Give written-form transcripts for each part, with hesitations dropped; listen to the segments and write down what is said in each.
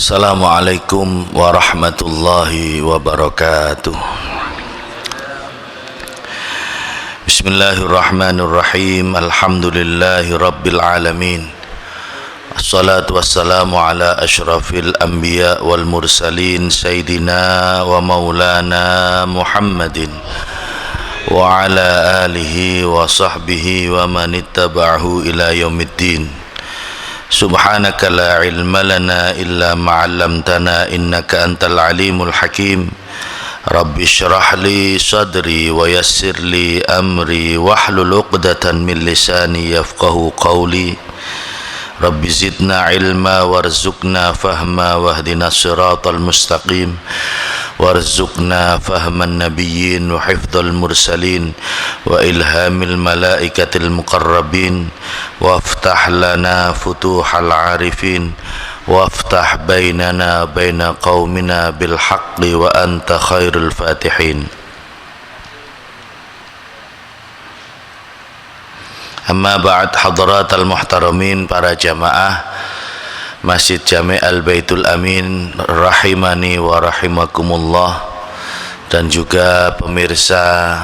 Assalamualaikum warahmatullahi wabarakatuh. Bismillahirrahmanirrahim. Alhamdulillahi rabbil alamin. Assalatu wassalamu ala ashrafil anbiya wal mursalin Sayyidina wa maulana Muhammadin wa ala alihi wa sahbihi wa man ittaba'ahu ila yaumiddin. Subhanaka la ilma lana illa ma 'allamtana innaka antal alimul hakim. Rabbi shrah li sadri wa yassir li amri wahlul 'uqdatan min lisani yafqahu qawli. Rabbi zidna ilma warzuqna fahma wahdina siratal mustaqim warzuqna fahman nabiyyin wa hifdzal mursalin wa ilhamil malaikatil muqarrabin waftah lana futuhal arifin waftah bainana baina qaumina bil haqqi wa anta khairul fatihin. Amma ba'd, hadratal muhtaramin, para jamaah Masjid Jami' Al-Baitul Amin rahimani wa rahimakumullah, dan juga pemirsa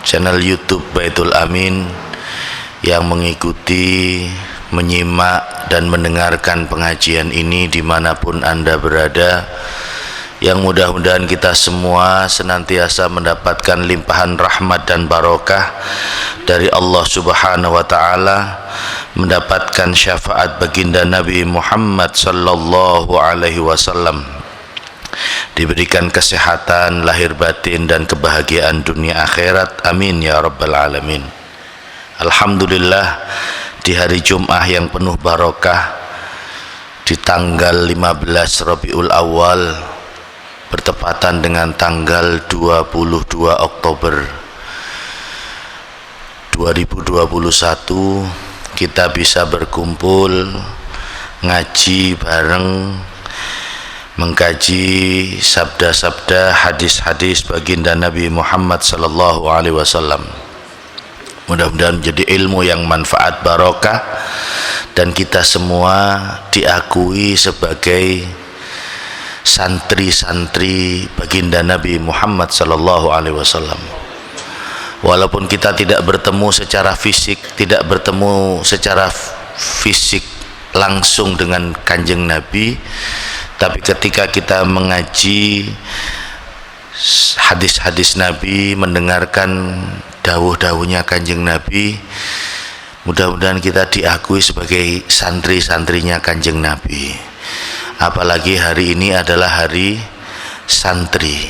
channel YouTube Baitul Amin yang mengikuti, menyimak dan mendengarkan pengajian ini dimanapun Anda berada, yang mudah-mudahan kita semua senantiasa mendapatkan limpahan rahmat dan barokah dari Allah Subhanahu wa taala, mendapatkan syafaat baginda Nabi Muhammad sallallahu alaihi wasallam, diberikan kesehatan lahir batin dan kebahagiaan dunia akhirat, amin ya rabbal alamin. Alhamdulillah, di hari Jumat yang penuh barokah, di tanggal 15 Rabiul Awal bertepatan dengan tanggal 22 Oktober 2021, kita bisa berkumpul ngaji bareng, mengkaji sabda-sabda, hadis-hadis baginda Nabi Muhammad sallallahu alaihi wasallam. Mudah-mudahan menjadi ilmu yang manfaat, barokah, dan kita semua diakui sebagai santri-santri baginda Nabi Muhammad sallallahu alaihi wasallam. Walaupun kita tidak bertemu secara fisik, tidak bertemu secara fisik langsung dengan kanjeng Nabi, tapi ketika kita mengaji hadis-hadis Nabi, mendengarkan dawuh-dawuhnya kanjeng Nabi, mudah-mudahan kita diakui sebagai santri-santrinya kanjeng Nabi. Apalagi hari ini adalah hari santri,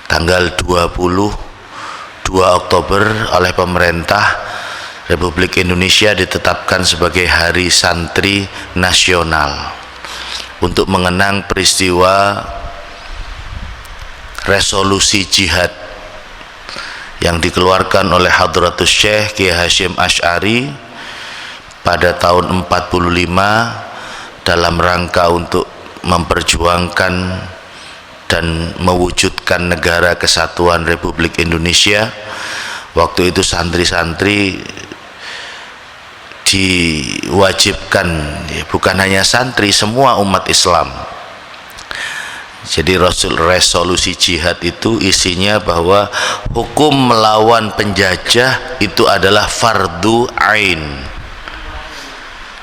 tanggal 22 Oktober oleh pemerintah Republik Indonesia ditetapkan sebagai hari santri nasional untuk mengenang peristiwa resolusi jihad yang dikeluarkan oleh Hadratus Syekh Kiai Hasyim Asy'ari pada tahun 45 dalam rangka untuk memperjuangkan dan mewujudkan negara kesatuan Republik Indonesia. Waktu itu santri-santri diwajibkan, bukan hanya santri, semua umat Islam. Jadi resolusi jihad itu isinya bahwa hukum melawan penjajah itu adalah fardu ain.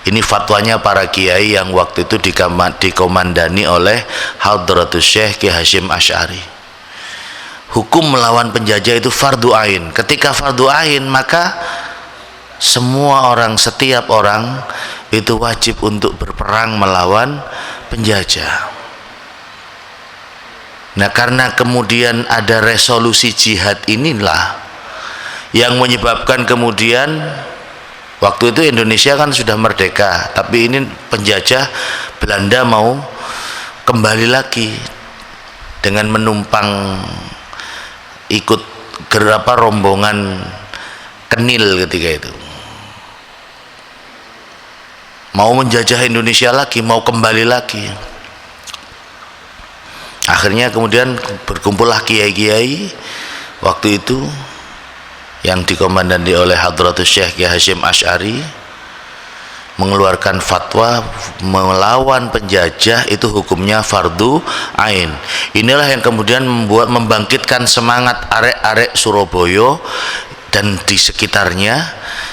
Ini fatwanya para kiai yang waktu itu dikomandani oleh Hadratus Syekh Kiai Hasyim Asy'ari. Hukum melawan penjajah itu fardu ain. Ketika fardu ain, maka semua orang, setiap orang itu wajib untuk berperang melawan penjajah. Nah, karena kemudian ada resolusi jihad inilah yang menyebabkan kemudian waktu itu Indonesia kan sudah merdeka, tapi ini penjajah Belanda mau kembali lagi dengan menumpang ikut rombongan Kenil ketika itu. Mau menjajah Indonesia lagi, mau kembali lagi. Akhirnya kemudian berkumpullah kiai-kiai waktu itu yang dikomandani oleh Hadratus Syekh Kiai Hasyim Asy'ari, mengeluarkan fatwa melawan penjajah itu hukumnya fardu ain. Inilah yang kemudian membangkitkan semangat arek-arek Surabaya dan di sekitarnya,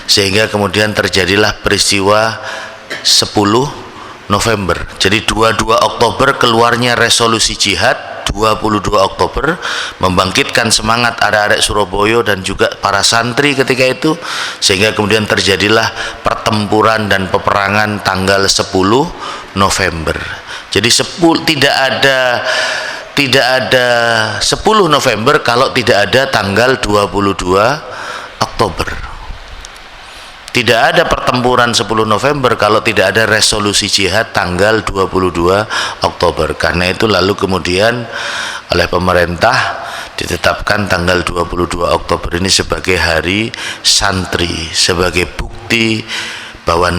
sehingga kemudian terjadilah peristiwa 10 November. Jadi 22 Oktober keluarnya resolusi jihad, 22 Oktober membangkitkan semangat arek-arek Surabaya dan juga para santri ketika itu, sehingga kemudian terjadilah pertempuran dan peperangan tanggal 10 November. Jadi tidak ada 10 November kalau tidak ada tanggal 22 Oktober. Tidak ada pertempuran 10 November kalau tidak ada resolusi jihad tanggal 22 Oktober. Karena itu lalu kemudian oleh pemerintah ditetapkan tanggal 22 Oktober ini sebagai hari santri, sebagai bukti bahwa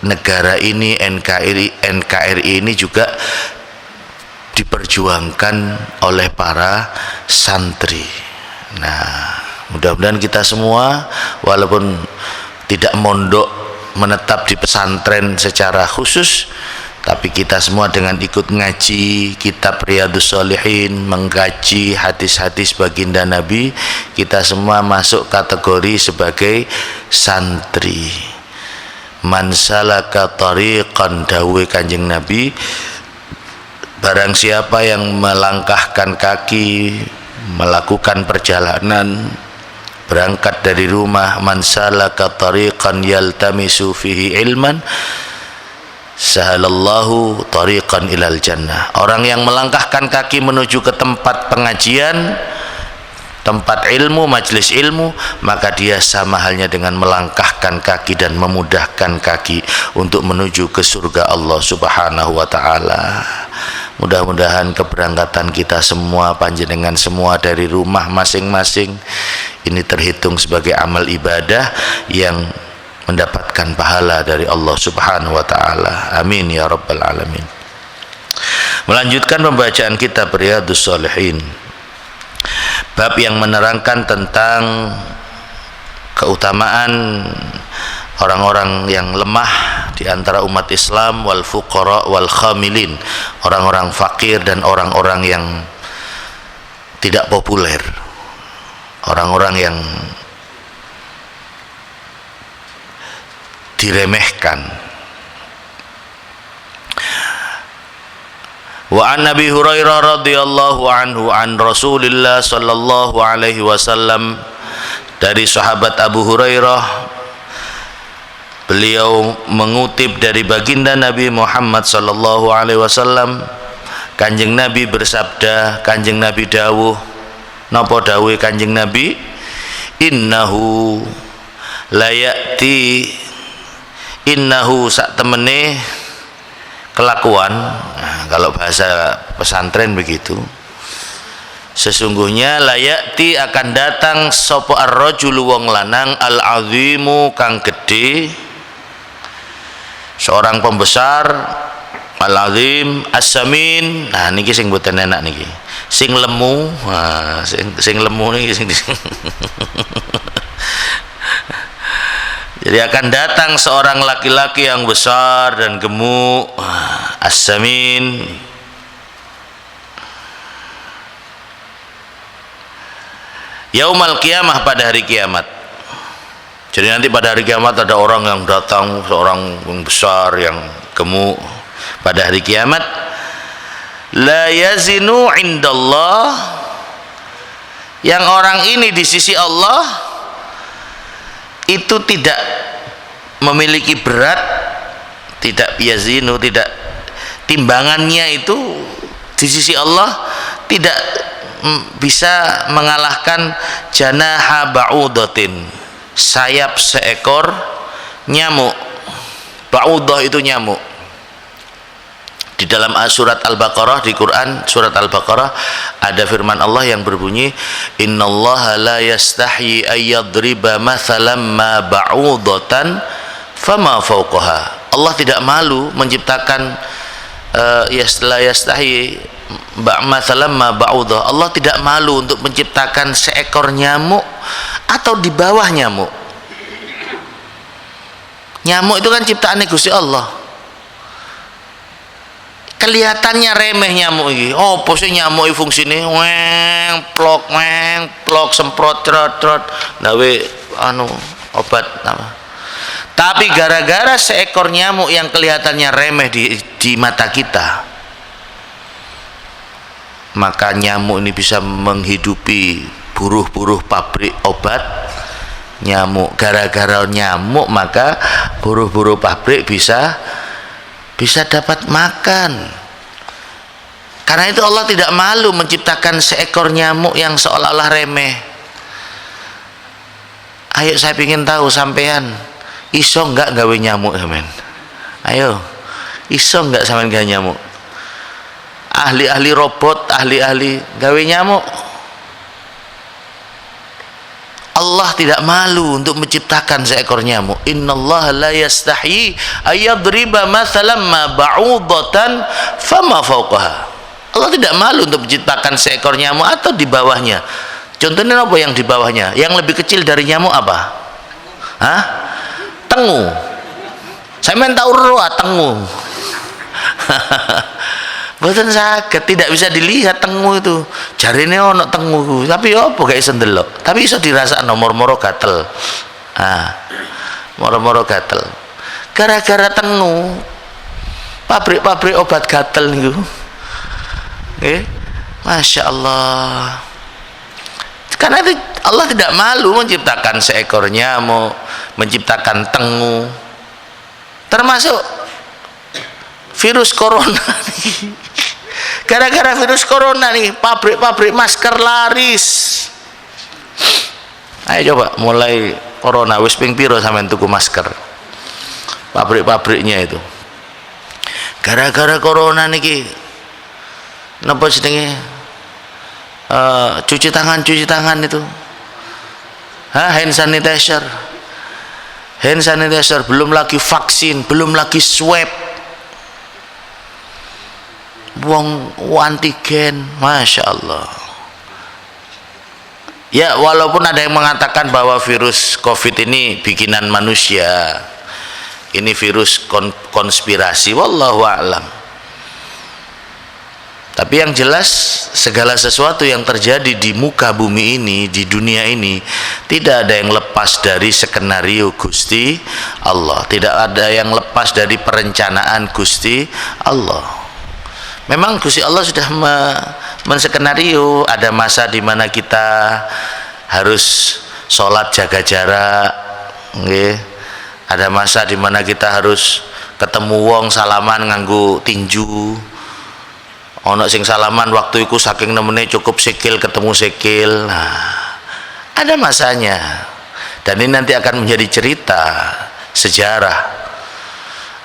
negara ini, NKRI ini juga diperjuangkan oleh para santri. Nah, mudah-mudahan kita semua walaupun tidak mondok menetap di pesantren secara khusus, tapi kita semua dengan ikut ngaji kitab Riyadhus Shalihin, mengkaji hadis-hadis baginda Nabi, kita semua masuk kategori sebagai santri. Man salaka tariqan, dawuh Kanjeng Nabi, barang siapa yang melangkahkan kaki, melakukan perjalanan, berangkat dari rumah, man salaka tariqan yaltamisu fihi ilman sahalallahu tariqan ilal jannah. Orang yang melangkahkan kaki menuju ke tempat pengajian, tempat ilmu, majelis ilmu, maka dia sama halnya dengan melangkahkan kaki dan memudahkan kaki untuk menuju ke surga Allah Subhanahu wa ta'ala. Mudah-mudahan keberangkatan kita semua, panjenengan semua dari rumah masing-masing ini terhitung sebagai amal ibadah yang mendapatkan pahala dari Allah Subhanahu wa ta'ala. Amin ya rabbal alamin. Melanjutkan pembacaan kitab Riyadhus Shalihin, bab yang menerangkan tentang keutamaan orang-orang yang lemah di antara umat Islam, wal fuqara wal khamilin, orang-orang fakir dan orang-orang yang tidak populer, orang-orang yang diremehkan. Wa an Nabi Hurairah radhiyallahu anhu an Rasulillah sallallahu alaihi wasallam, dari sahabat Abu Hurairah, beliau mengutip dari baginda Nabi Muhammad sallallahu alaihi wasallam, Kanjeng Nabi bersabda, Kanjeng Nabi dawuh, napa dawuh Kanjeng Nabi? Innahu layati, innahu sak temene kelakuan. Nah, kalau bahasa pesantren begitu, sesungguhnya layati akan datang sapa ar-rajulu wong lanang al-azimu kang gedhe, seorang pembesar, al-azim as-samin. Nah niki sing mboten enak niki, sing lemu. Nah, sing lemu niki sing jadi akan datang seorang laki-laki yang besar dan gemuk, as-samin, yaumal qiyamah, pada hari kiamat. Jadi nanti pada hari kiamat ada orang yang datang, seorang yang besar yang gemuk pada hari kiamat. La yazinu indallah, yang orang ini di sisi Allah itu tidak memiliki berat, tidak yazinu, tidak, timbangannya itu di sisi Allah tidak bisa mengalahkan janaha ba'udatin, sayap seekor nyamuk. Ba'udah itu nyamuk. Di dalam surat Al-Baqarah, di Quran surat Al-Baqarah ada firman Allah yang berbunyi, innallaha la yastahyi ayyadriba mathalan ma ba'udatan fama fawqaha. Allah tidak malu menciptakan la yastahyi mathalan ma ba'udah. Allah tidak malu untuk menciptakan seekor nyamuk atau di bawah nyamuk. Nyamuk itu kan ciptaan Gusti Allah. Kelihatannya remeh nyamuk ini. Oh, posisi nyamuk ini fungsine weng plok semprot trot gawe obat apa. Tapi gara-gara seekor nyamuk yang kelihatannya remeh di mata kita, maka nyamuk ini bisa menghidupi buruh-buruh pabrik obat nyamuk. Gara-gara nyamuk maka buruh-buruh pabrik bisa dapat makan. Karena itu Allah tidak malu menciptakan seekor nyamuk yang seolah-olah remeh. Ayo saya ingin tahu sampean iso enggak gawe nyamuk sampean? Ayo, iso enggak sampean gawe nyamuk? Ahli-ahli robot, ahli-ahli gawe nyamuk. Allah tidak malu untuk menciptakan seekor nyamuk. Innallaha la yastahi ayyadriba mathalan ma ba'udatan fama fawqaha. Allah tidak malu untuk menciptakan seekor nyamuk atau di bawahnya. Contohnya apa yang di bawahnya? Yang lebih kecil dari nyamuk apa? Hah? Tengu. Saya main tahu roh tengu. Boten saged, tidak bisa dilihat tengu itu. Jarine ono tengu, tapi apa gak iso ndelok. Tapi iso dirasakno moro-moro gatel. Moro-moro gatel. Gara-gara tengu. Pabrik-pabrik obat gatel niku. Nggih. Masya Allah. Karena itu Allah tidak malu menciptakan seekor nyamuk, menciptakan tengu. Termasuk virus corona nih. Gara-gara virus corona nih pabrik-pabrik masker laris. Ayo coba mulai corona wis ping piro sampean tuku masker? Pabrik-pabriknya itu. Gara-gara corona niki napa jenenge? Cuci tangan itu. Hand sanitizer, belum lagi vaksin, belum lagi swab. Buang antigen, Masya Allah. Ya, walaupun ada yang mengatakan bahwa virus COVID ini bikinan manusia, ini virus konspirasi, wallahu a'lam. Tapi yang jelas segala sesuatu yang terjadi di muka bumi ini, di dunia ini, tidak ada yang lepas dari skenario Gusti Allah. Tidak ada yang lepas dari perencanaan Gusti Allah. Memang Gusti Allah sudah menskenario ada masa di mana kita harus sholat jaga jarak, nggih. Ada masa di mana kita harus ketemu wong salaman nganggo tinju. Ono sing salaman waktu itu saking nemene cukup sikil ketemu sikil. Nah, ada masanya. Dan ini nanti akan menjadi cerita sejarah.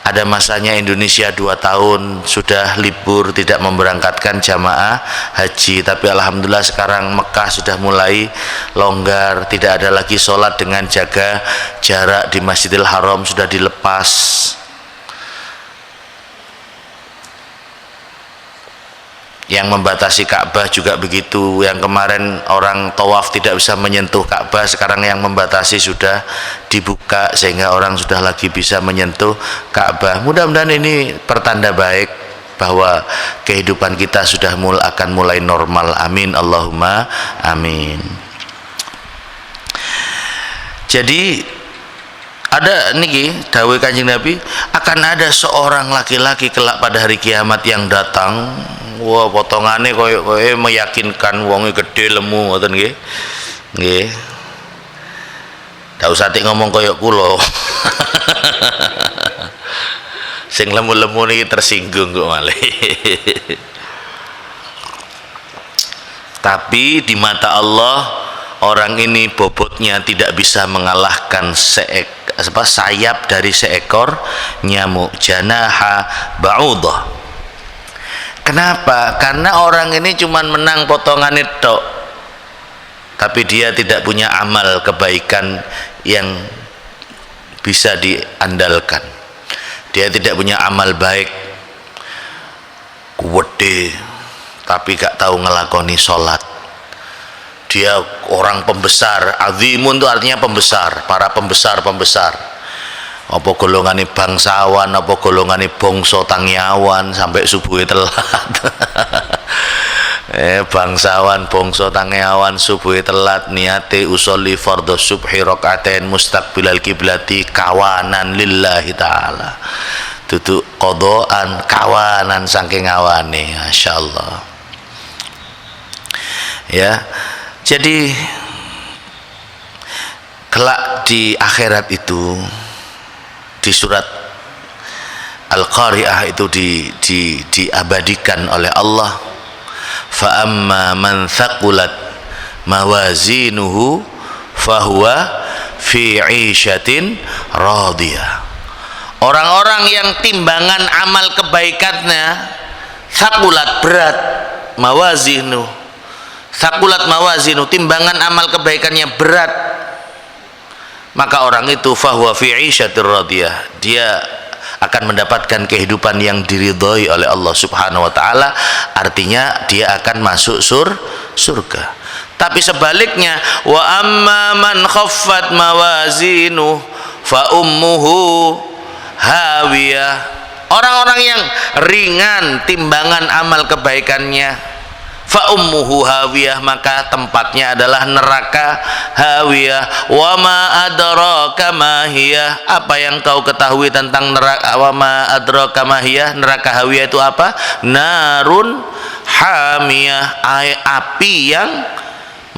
Ada masanya Indonesia 2 tahun sudah libur, tidak memberangkatkan jamaah haji. Tapi alhamdulillah sekarang Mekah sudah mulai longgar, tidak ada lagi sholat dengan jaga jarak di Masjidil Haram, sudah dilepas. Yang membatasi Ka'bah juga begitu. Yang kemarin orang tawaf tidak bisa menyentuh Ka'bah, sekarang yang membatasi sudah dibuka sehingga orang sudah lagi bisa menyentuh Ka'bah. Mudah-mudahan ini pertanda baik bahwa kehidupan kita sudah akan mulai normal. Amin Allahumma amin. Jadi ada niki dawuh Kanjeng Nabi, akan ada seorang laki-laki kelak pada hari kiamat yang datang. Wah, potongannya koyo meyakinkan, wonge gede lemu ngoten nggih. Nggih. Ndak usah ngomong koyo kula. Sing lemu-lemu niki tersinggung kok malih. Tapi di mata Allah orang ini bobotnya tidak bisa mengalahkan sayap dari seekor nyamuk, janaha ba'udah. Kenapa? Karena orang ini cuma menang potongan itu, tapi dia tidak punya amal kebaikan yang bisa diandalkan. Dia tidak punya amal baik, kuwede, tapi gak tahu ngelakoni sholat. Dia orang pembesar, azimun itu artinya pembesar, para pembesar. apa golongane bangsawan, apa golongane bangsa tangyawan sampai subuhe telat. Bangsawan bangsa tangyawan subuhe telat niate usolli fardhu subhi rakaatain mustaqbilal kiblati kawanan lillahi taala. Duduk qadaan kawanan saking awane, masyaallah. Ya. Jadi kelak di akhirat itu di surat Al-Qari'ah itu diabadikan oleh Allah, fa amma man thaqulat mawazinuhu fahuwa fi 'ishatin radiyah. Orang-orang yang timbangan amal kebaikannya thaqulat berat, mawazinu thaqulat mawazinu timbangan amal kebaikannya berat, maka orang itu fahuwa fi 'ishatir radiyah, dia akan mendapatkan kehidupan yang diridhoi oleh Allah Subhanahu wa taala, artinya dia akan masuk surga. Tapi sebaliknya, wa amma man khaffat mawazinu fa ummuhu hawiyah. Orang-orang yang ringan timbangan amal kebaikannya, fa ummuhu hawiyah, maka tempatnya adalah neraka hawiyah. Wa ma adraka ma hiya, apa yang kau ketahui tentang neraka? Wa ma adraka ma hiya, neraka hawiyah itu apa? Narun hamiyah, api yang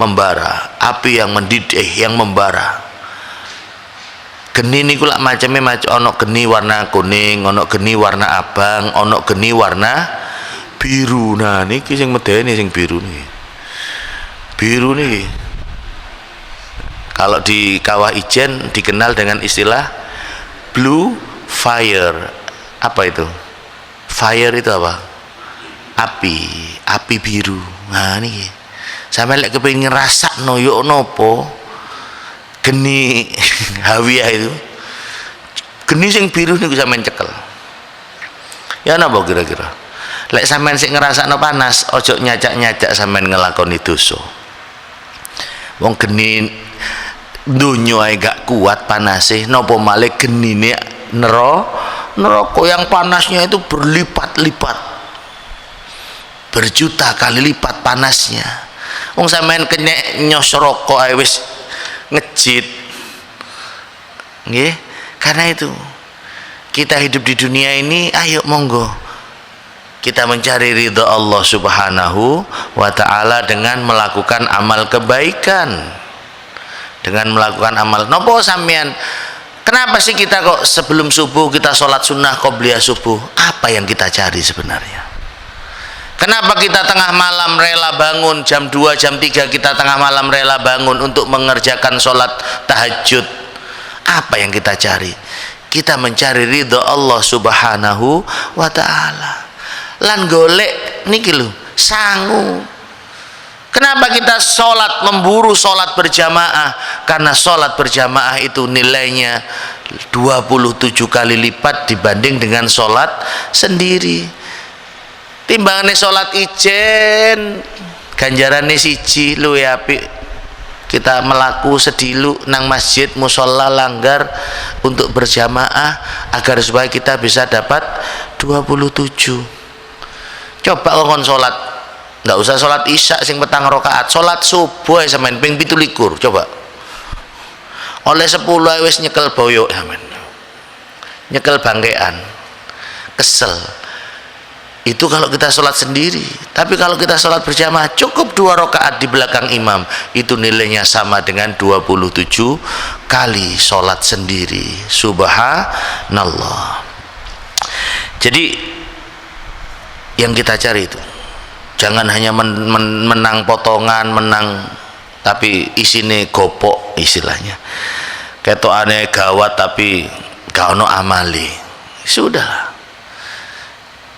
membara, api yang mendidih, yang membara. Geni niku lak macame ono geni warna kuning, ono geni warna abang, ono geni warna biru. Nah niki sing medeni sing biru niki. Biru niki kalau di Kawah Ijen dikenal dengan istilah blue fire. Apa itu? Fire itu apa? Api biru. Nah niki sampe lek kepengin ngrasakno yo nopo geni hawiyah itu, geni sing biru niku sampean cekel. Ya napa kira-kira? Lek sampean sik ngrasakno panas, ojo nyacak-nyacak sampean ngelakoni dosa. Wong geni donya ae gak kuat panase, napa malih genine neraka yang panasnya itu berlipat-lipat, berjuta kali lipat panasnya. Wong sampean kena nyos rokok ae wis ngejit. Nggih, karena itu kita hidup di dunia ini, ayo monggo kita mencari ridha Allah Subhanahu wa taala dengan melakukan amal kebaikan. Dengan melakukan amal. Nopo sampean? Kenapa sih kita kok sebelum subuh kita sholat sunnah qobliyah subuh? Apa yang kita cari sebenarnya? Kenapa kita tengah malam rela bangun jam 2, jam 3 kita tengah malam rela bangun untuk mengerjakan sholat tahajud? Apa yang kita cari? Kita mencari ridha Allah Subhanahu wa ta'ala. Lan golek niki lho, sangu. Kenapa kita sholat, memburu sholat berjamaah? Karena sholat berjamaah itu nilainya 27 kali lipat dibanding dengan sholat sendiri. Timbangane sholat ijen ganjarane siji luwih apik kita melaku sedilu nang masjid musola langgar untuk berjamaah agar supaya kita bisa dapat 27. Coba kon sholat, nggak usah sholat isya sing petang rakaat, sholat subuh sampean ping 17 coba oleh 10 wis nyekel boyok sampean, nyekel bangkean, kesel. Itu kalau kita sholat sendiri. Tapi kalau kita sholat berjamaah cukup 2 rakaat di belakang imam, itu nilainya sama dengan 27 kali sholat sendiri. Subhanallah. Jadi yang kita cari itu jangan hanya menang potongan, menang tapi isine gopok istilahnya, ketokane gawat tapi gak ono amali. Sudahlah,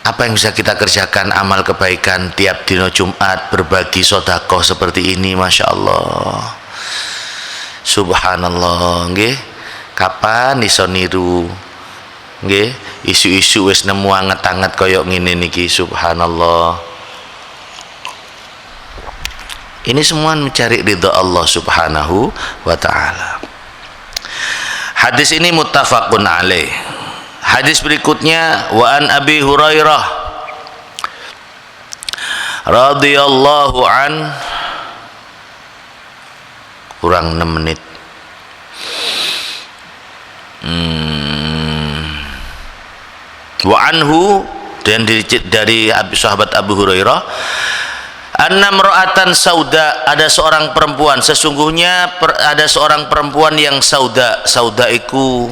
apa yang bisa kita kerjakan amal kebaikan tiap dino Jumat, berbagi sodakoh seperti ini, masya Allah, subhanallah. Nggih, kapan iso niru nggih isu-isu wis nemu anget-anget koyok ngene niki, subhanallah. Ini semua mencari ridha Allah Subhanahu wa ta'ala. Hadis ini muttafaqun alaih. Hadis berikutnya, wa an Abi Hurairah radhiyallahu an, kurang 6 menit. Wa anhu, dan dari sahabat Abu Hurairah, anna mra'atan sauda, ada seorang perempuan, sesungguhnya ada seorang perempuan yang sauda. Sauda itu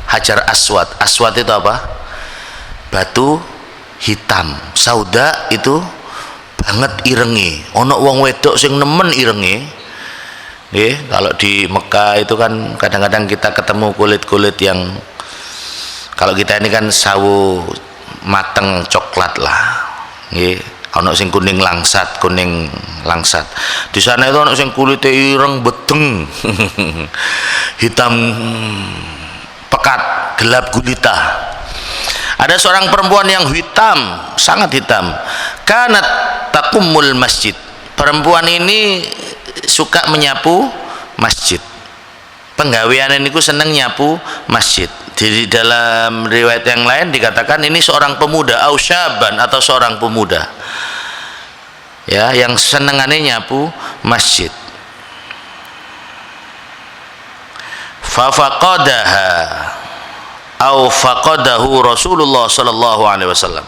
hajar aswad. Aswad itu apa? Batu hitam. Sauda itu banget irenge. Ono wong wedok sing nemen irenge. Kalau di Mekah itu kan kadang-kadang kita ketemu kulit-kulit yang, kalau kita ini kan sawo mateng coklat lah. Ono sing kuning langsat, Di sana itu ono sing kulitnya ireng beteng, hitam pekat, gelap gulita. Ada seorang perempuan yang hitam, sangat hitam. Kanat takumul masjid. Perempuan ini suka menyapu masjid. Penggawean ini seneng nyapu masjid. Di dalam riwayat yang lain dikatakan ini seorang pemuda, au syaban, atau seorang pemuda, ya, yang senengannya nyapu masjid. Fafaqadaha au faqadahu Rasulullah sallallahu alaihi wasallam.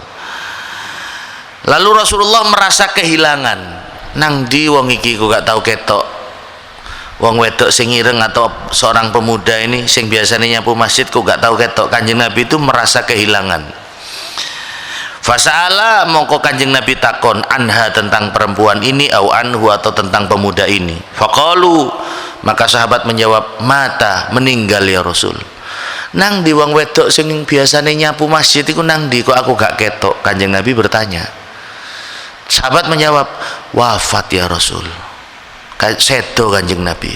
Lalu Rasulullah merasa kehilangan. Nang di wong iki kok gak tau ketok wong wedok sing ireng atau seorang pemuda ini sing biasanya nyapu masjid kok gak tau ketok. Kanjeng Nabi itu merasa kehilangan. Fasa'ala, mongko Kanjeng Nabi takon anha, tentang perempuan ini, au anhu, atau tentang pemuda ini. Faqalu, maka sahabat menjawab, mata, meninggal ya Rasul. Nang di wong wedok sing biasanya nyapu masjid iku nang di kok aku gak ketok? Kanjeng Nabi bertanya. Sahabat menjawab, wafat ya Rasul. Sedo Kanjeng Nabi.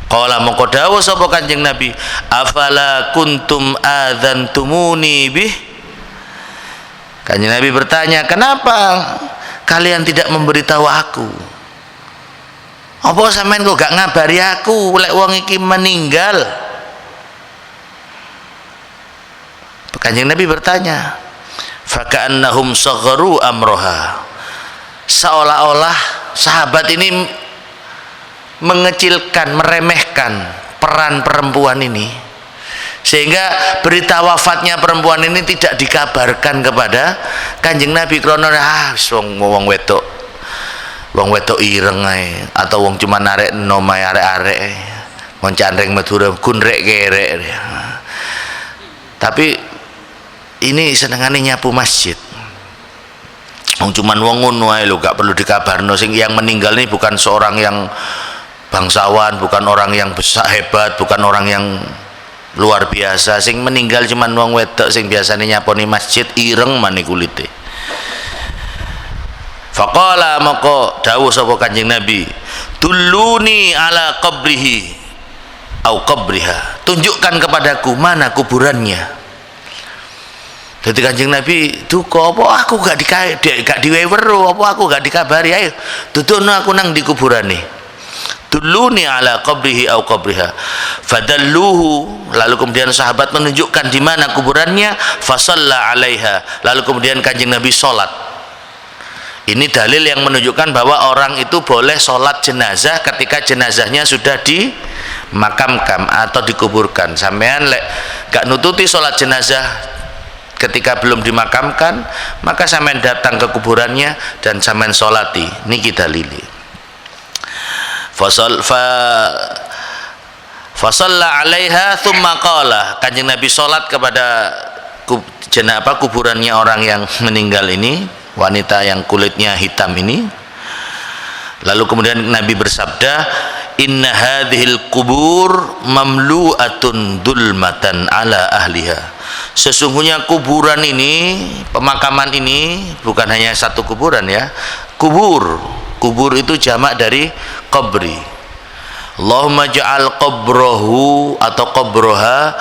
Qala mongko dawuh sapa Kanjeng Nabi, afala kuntum adzantumuni bih. Kanjeng Nabi bertanya, kenapa kalian tidak memberitahu aku? Apa sampean kok gak ngabari aku lek wong iki meninggal? Kanjeng Nabi bertanya, faka'annahum sagharu amroha. Seolah-olah sahabat ini mengecilkan, meremehkan peran perempuan ini, sehingga berita wafatnya perempuan ini tidak dikabarkan kepada Kanjeng Nabi. Krono wong wedok ireng ae, atau wong cuma arek enom ae, arek-arek mon candreng Madura gunrek kerek. Tapi ini senengane nyapu masjid. Wong cuman wong ngono ae lho, gak perlu dikabarno. Sing yang meninggal ini bukan seorang yang bangsawan, bukan orang yang besar hebat, bukan orang yang luar biasa. Sing meninggal cuman wong wedok sing biasane nyaponi masjid, ireng mani kulite. Faqala, maka dawuh sapa Kanjeng Nabi, tulluni ala qabrihi au qabriha. Tunjukkan kepadaku mana kuburannya. Jadi Kanjeng Nabi duka, apa aku gak diwewero, apa aku gak dikabari, ayo tutuno aku nang di kuburane. Tulluni ala qabrihi au qabriha. Fadalluhu, lalu kemudian sahabat menunjukkan di mana kuburannya. Fasalla alaiha, lalu kemudian Kanjeng Nabi sholat. Ini dalil yang menunjukkan bahwa orang itu boleh sholat jenazah ketika jenazahnya sudah dimakamkan atau dikuburkan. Sampean lek gak nututi sholat jenazah ketika belum dimakamkan, maka sampean datang ke kuburannya dan sampean sholati. Niki dalili. Fasalla alaiha thumma qala. Kanjeng Nabi sholat kepada kuburannya orang yang meninggal ini, wanita yang kulitnya hitam ini. Lalu kemudian Nabi bersabda, inna hadhil kubur mamlu'atun dulmatan ala ahliha. Sesungguhnya kuburan ini, pemakaman ini bukan hanya satu kuburan ya. Kubur itu jamak dari qabri. Allahumma ja'al qabrahu atau qabroha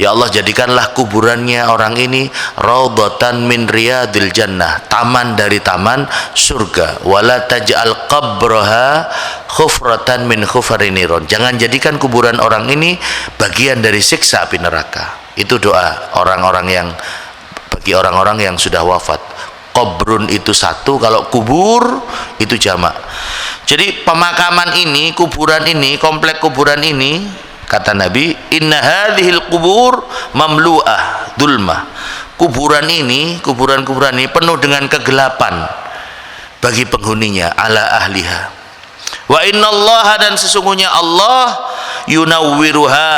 Ya Allah, jadikanlah kuburannya orang ini raudhatan min riyadil jannah, taman dari taman surga. Wala taj'al qabraha khufratan min khufari niron. Jangan jadikan kuburan orang ini bagian dari siksa api neraka. Itu doa orang-orang yang, bagi orang-orang yang sudah wafat. Qabrun itu satu, kalau kubur itu jamak. Jadi pemakaman ini, kuburan ini, komplek kuburan ini, kata Nabi, inna hadhil kubur mamlu'ah dulmah. Kuburan ini, kuburan-kuburan ini penuh dengan kegelapan bagi penghuninya, ala ahliha. Wa innallaha, dan sesungguhnya Allah, yunawwiruha,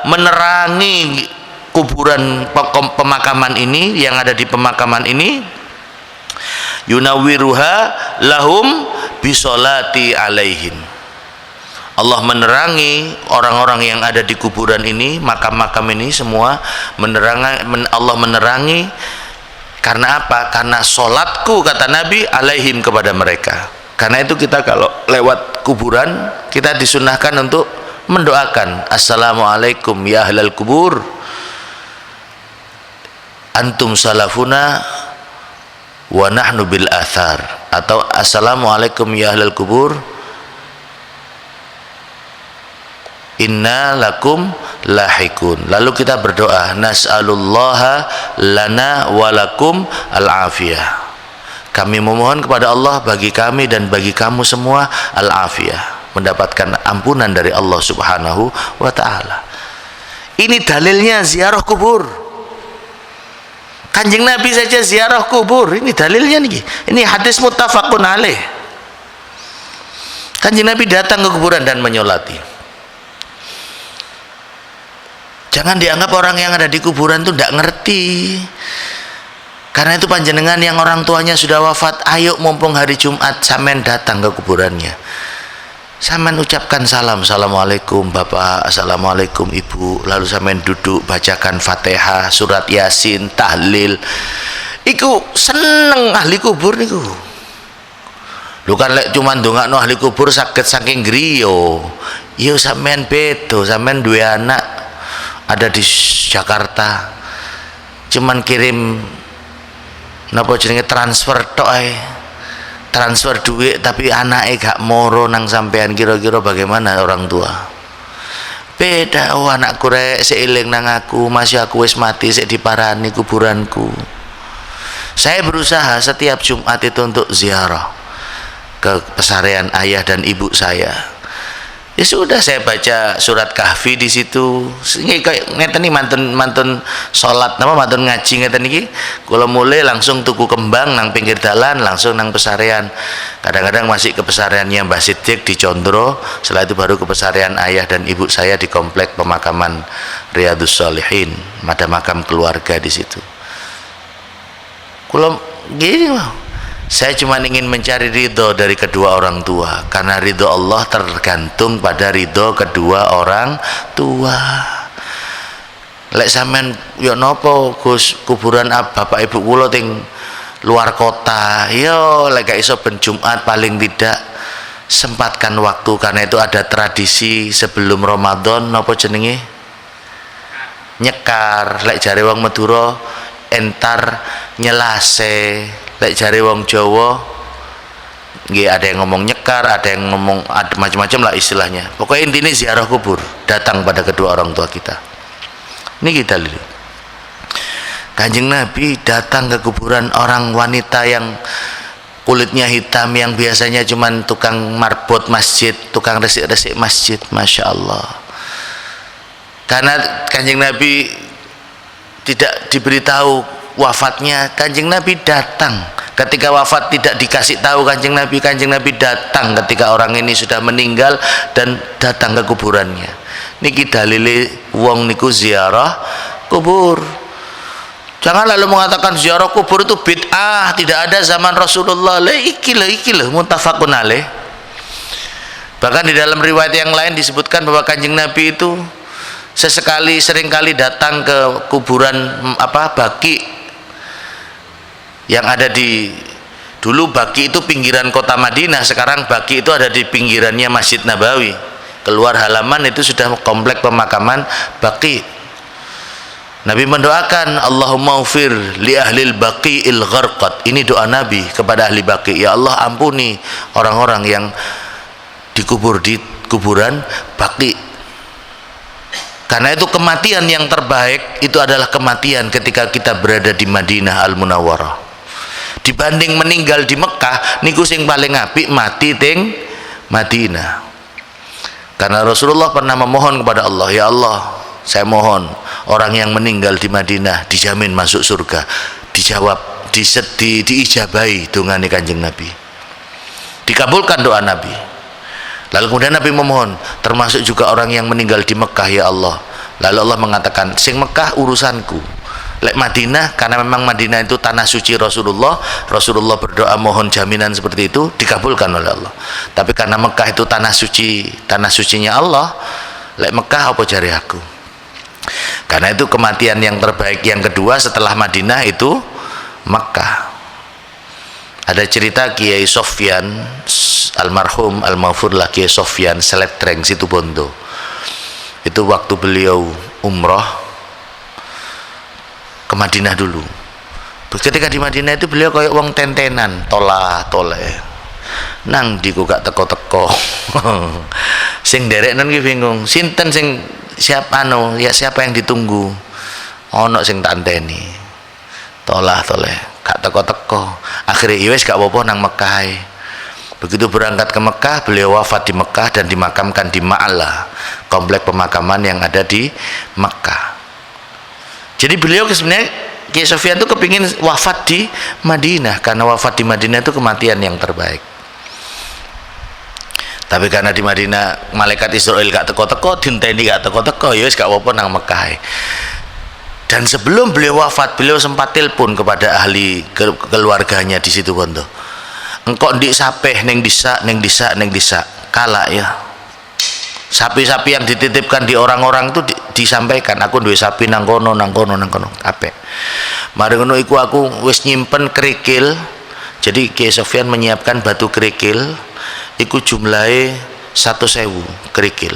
menerangi kuburan pemakaman ini, yang ada di pemakaman ini, yunawwiruha lahum bisolati alaihim. Allah menerangi orang-orang yang ada di kuburan ini, makam-makam ini semua Allah menerangi. Karena apa? Karena solatku, kata Nabi, alaihim, kepada mereka. Karena itu kita kalau lewat kuburan, kita disunahkan untuk mendoakan, assalamualaikum ya ahlal kubur, antum salafuna wa nahnu bil athar, atau assalamualaikum ya ahlal kubur, inna lakum lahikun. Lalu kita berdoa, nas'alullaha lana walakum al-afiyah. Kami memohon kepada Allah bagi kami dan bagi kamu semua al-afiyah, mendapatkan ampunan dari Allah Subhanahu wa ta'ala. Ini dalilnya ziarah kubur. Kanjeng Nabi saja ziarah kubur, ini dalilnya nih. Ini hadis muttafaqun alaih. Kanjeng Nabi datang ke kuburan dan menyolati. Jangan dianggap orang yang ada di kuburan itu tidak ngerti. Karena itu panjenengan yang orang tuanya sudah wafat, ayo mumpung hari Jumat sampean datang ke kuburannya. Sampean ucapkan salam, assalamualaikum bapak, assalamualaikum ibu, lalu sampean duduk bacakan Fatihah, surat Yasin, tahlil. Iku seneng ahli kubur niku. Lu kan lek cuma ndongakno ahli kubur saged saking griya. Yo sampean bedo, sampean duwe anak ada di Jakarta. Cuman kirim napa jenenge transfer tok ae. Transfer duit tapi anaknya gak moro nang sampean, kira-kira bagaimana orang tua? Beda. Oh, anakku rek seiling nang aku, masih aku wis mati sik diparani kuburanku. Saya berusaha setiap Jumat itu untuk ziarah ke pesarian ayah dan ibu saya. Ya sudah, saya baca surat Kahfi di situ. Kayak ngeten nih, mantun salat napa mantun ngaji ngeten iki. Kula mulai langsung tuku kembang nang pinggir dalan, langsung nang pesarian. Kadang-kadang masih ke pesariannya Mbah Siddiq di Condro, setelah itu baru ke pesarian ayah dan ibu saya di komplek pemakaman Riyadhus Shalihin. Ada makam keluarga di situ. Kula gini mau. Saya cuma ingin mencari ridho dari kedua orang tua, karena ridho Allah tergantung pada ridho kedua orang tua. Lek sampean yo nopo Gus, kuburan bapak ibu kula ting luar kota, yo lek gak iso ben Jumat paling tidak sempatkan waktu, karena itu ada tradisi sebelum Ramadan nopo jenenge nyekar. Lek jare wong Madura entar nyelase, lek jare wong Jawa nggih ada yang ngomong nyekar, ada yang ngomong macam-macam lah istilahnya. Pokoknya intinya ziarah kubur, datang pada kedua orang tua kita. Ini kita lihat. Kanjeng Nabi datang ke kuburan orang wanita yang kulitnya hitam, yang biasanya cuman tukang marbot masjid, tukang resik-resik masjid, masya Allah. Karena Kanjeng Nabi tidak diberitahu wafatnya, Kanjeng Nabi datang. Ketika wafat tidak dikasih tahu Kanjeng Nabi datang ketika orang ini sudah meninggal dan datang ke kuburannya. Niki dalile wong niku ziarah kubur. Jangan lalu mengatakan ziarah kubur itu bid'ah, tidak ada zaman Rasulullah. Iki lho muttafaqun alaih. Bahkan di dalam riwayat yang lain disebutkan bahwa Kanjeng Nabi itu seringkali datang ke kuburan Baqi yang ada di, dulu Baqi itu pinggiran kota Madinah, sekarang Baqi itu ada di pinggirannya Masjid Nabawi. Keluar halaman itu sudah komplek pemakaman Baqi. Nabi mendoakan Allahumma ufir li ahlil baqi'il gharqat. Ini doa Nabi kepada ahli baqi, ya Allah ampuni orang-orang yang dikubur di kuburan baqi. Karena itu kematian yang terbaik itu adalah kematian ketika kita berada di Madinah Al-Munawwarah. Dibanding meninggal di Mekah niku sing paling apik mati teng Madinah. Karena Rasulullah pernah memohon kepada Allah, ya Allah saya mohon orang yang meninggal di Madinah dijamin masuk surga. Dijawab, diijabahi dongane Kanjeng Nabi, dikabulkan doa Nabi. Lalu kemudian Nabi memohon termasuk juga orang yang meninggal di Mekah, ya Allah. Lalu Allah mengatakan sing Mekah urusanku, lek Madinah, karena memang Madinah itu tanah suci Rasulullah. Rasulullah berdoa mohon jaminan seperti itu dikabulkan oleh Allah. Tapi karena Mekah itu tanah suci, tanah sucinya Allah, lek Mekah apa jari aku. Karena itu kematian yang terbaik yang kedua setelah Madinah itu Mekah. Ada cerita Kiai Sofyan almarhum al-maghfurlah Kiai Sofyan Seletreng Situbondo. Itu waktu beliau umroh ke Madinah dulu. Ketika di Madinah itu beliau kayak wong tentenan, tole. Nang diku gak teko-teko. Sing derek nang ki bingung, sinten sing siapa siapa yang ditunggu. Ono sing tak anteni. Tole gak teko-teko. Akhirnya wis gak apa-apa nang Mekah. Begitu berangkat ke Mekah, beliau wafat di Mekah dan dimakamkan di Ma'ala, komplek pemakaman yang ada di Mekah. Jadi beliau sebenarnya Kiai Sofyan itu kepingin wafat di Madinah, karena wafat di Madinah itu kematian yang terbaik. Tapi karena di Madinah malaikat Israel gak teko-teko, dinteni gak teko-teko, ya wis gak apa-apa nang Mekah. Dan sebelum beliau wafat, beliau sempat telepon kepada ahli keluarganya di Situbondo. Engkau ndik sapeh neng disa kalah ya. Sapi-sapi yang dititipkan di orang-orang itu disampaikan, aku duwe sapi nang kono kabeh. Mari ngono iku aku wis nyimpen kerikil. Jadi Kiai Sofyan menyiapkan batu kerikil iku jumlahe 100.000 kerikil.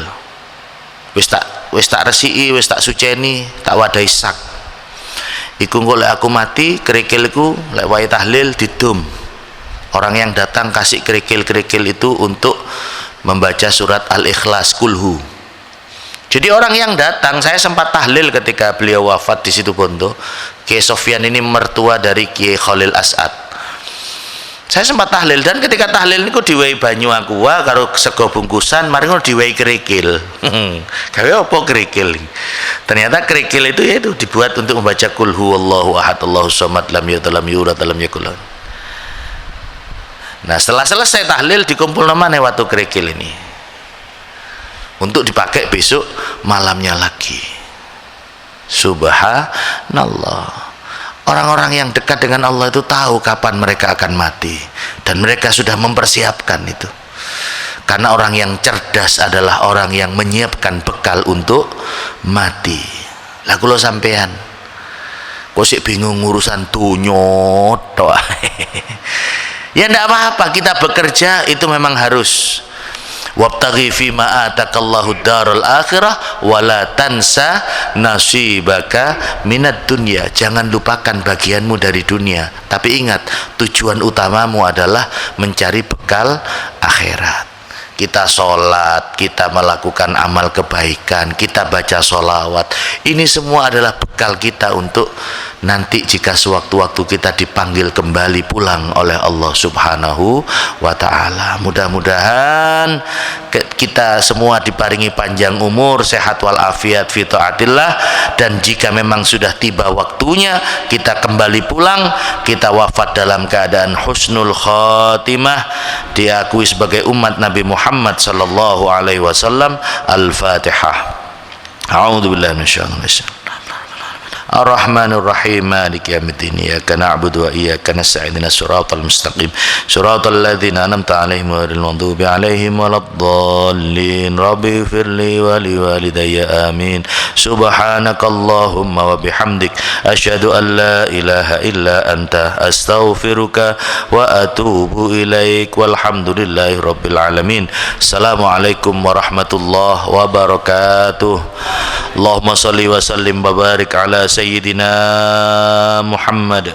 Wis tak resiki, wis tak suceni, tak wadahi sak. Iku engko lek aku mati, kerikil iku lek wae tahlil didum. Orang yang datang kasih kerikil-kerikil itu untuk membaca surat Al-Ikhlas, Kulhu. Jadi orang yang datang, saya sempat tahlil ketika beliau wafat di Situbondo. Kiai Sofyan ini mertua dari Kiai Khalil As'ad. Saya sempat tahlil, dan ketika tahlil niku diwehi banyu aqua karo sego bungkusan, mari ngono diwehi kerikil. Gawe apa kerikil? Ternyata kerikil itu yaitu dibuat untuk membaca Qul huwallahu ahad Allahus samad lam yalid walam yulad walam yakul lahu. Nah, setelah selesai tahlil dikumpul namanya waktu kerikil ini untuk dipakai besok malamnya lagi. Subhanallah. Orang-orang yang dekat dengan Allah itu tahu kapan mereka akan mati, dan mereka sudah mempersiapkan itu. Karena orang yang cerdas adalah orang yang menyiapkan bekal untuk mati. Lah kula sampean kok sik bingung urusan dunyot toh. Ya tidak apa-apa, kita bekerja itu memang harus. Wabtaghi fima atakallahu darul akhirah wala tansa nasibaka minad dunya. Jangan lupakan bagianmu dari dunia, tapi ingat tujuan utamamu adalah mencari bekal akhirat. Kita sholat, kita melakukan amal kebaikan, kita baca sholawat, ini semua adalah bekal kita untuk nanti jika sewaktu-waktu kita dipanggil kembali pulang oleh Allah Subhanahu wa ta'ala. Mudah-mudahan kita semua diparingi panjang umur, sehat walafiat fi taatillah, dan jika memang sudah tiba waktunya kita kembali pulang, kita wafat dalam keadaan husnul khatimah, diakui sebagai umat Nabi Muhammad sallallahu alaihi wasallam. Al-Fatihah. A'udzubillahi minasyaitonir rajim. Ar-Rahmanir Rahim, Maliki yaumiddin, Iyyaka na'budu wa iyyaka nasta'in, ihdinas siratal mustaqim, siratal ladzina an'amta 'alaihim ghairil maghdubi 'alaihim waladdallin. Rabbi ighfirli wa liwalidayya, amin. Subhanakallahumma wa bihamdik, asyhadu an la ilaha illa anta, astaghfiruka wa atubu ilaik. Walhamdulillahi rabbil alamin. Assalamualaikum warahmatullahi wabarakatuh. Allahumma salli wa sallim wa barik ala sayyidina Muhammad